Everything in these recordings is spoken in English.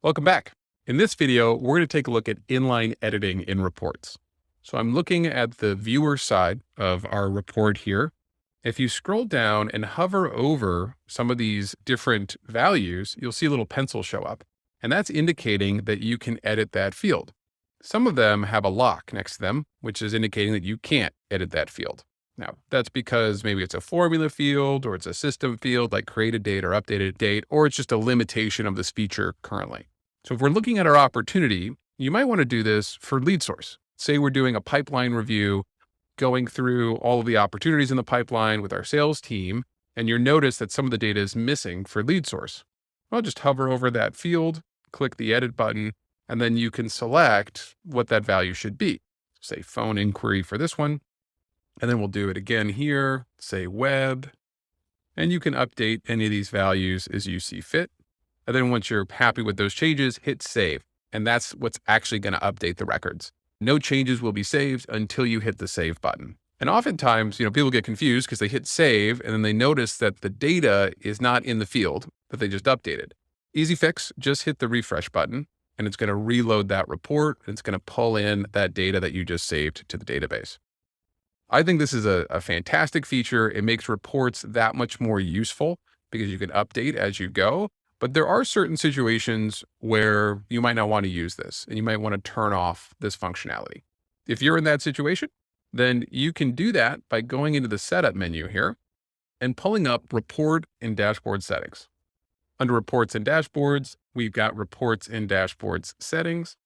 Welcome back. In this video, we're going to take a look at inline editing in reports. So I'm looking at the viewer side of our report here. If you scroll down and hover over some of these different values, you'll see a little pencil show up. And that's indicating that you can edit that field. Some of them have a lock next to them, which is indicating that you can't edit that field. Now, that's because maybe it's a formula field or it's a system field like created date or updated date, or it's just a limitation of this feature currently. So if we're looking at our opportunity, you might want to do this for lead source. Say we're doing a pipeline review, going through all of the opportunities in the pipeline with our sales team, and you notice that some of the data is missing for lead source. Well, just hover over that field, click the edit button, and then you can select what that value should be. Say phone inquiry for this one. And then we'll do it again here, say web, and you can update any of these values as you see fit. And then once you're happy with those changes, hit save. And that's what's actually going to update the records. No changes will be saved until you hit the save button. And oftentimes, people get confused because they hit save and then they notice that the data is not in the field that they just updated. Easy fix, just hit the refresh button and it's going to reload that report and it's going to pull in that data that you just saved to the database. I think this is a fantastic feature. It makes reports that much more useful because you can update as you go. But there are certain situations where you might not want to use this and you might want to turn off this functionality. If you're in that situation, then you can do that by going into the setup menu here and pulling up report and dashboard settings. Under reports and dashboards, we've got reports and dashboards settings.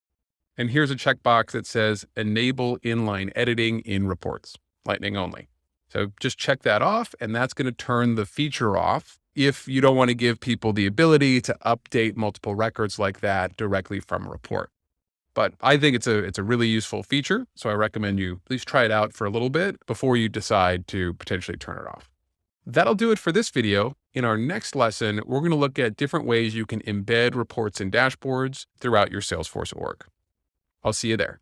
And here's a checkbox that says enable inline editing in reports. Lightning only. So just check that off and that's going to turn the feature off if you don't want to give people the ability to update multiple records like that directly from a report. But I think it's a really useful feature. So I recommend you at least try it out for a little bit before you decide to potentially turn it off. That'll do it for this video. In our next lesson, we're going to look at different ways you can embed reports and dashboards throughout your Salesforce org. I'll see you there.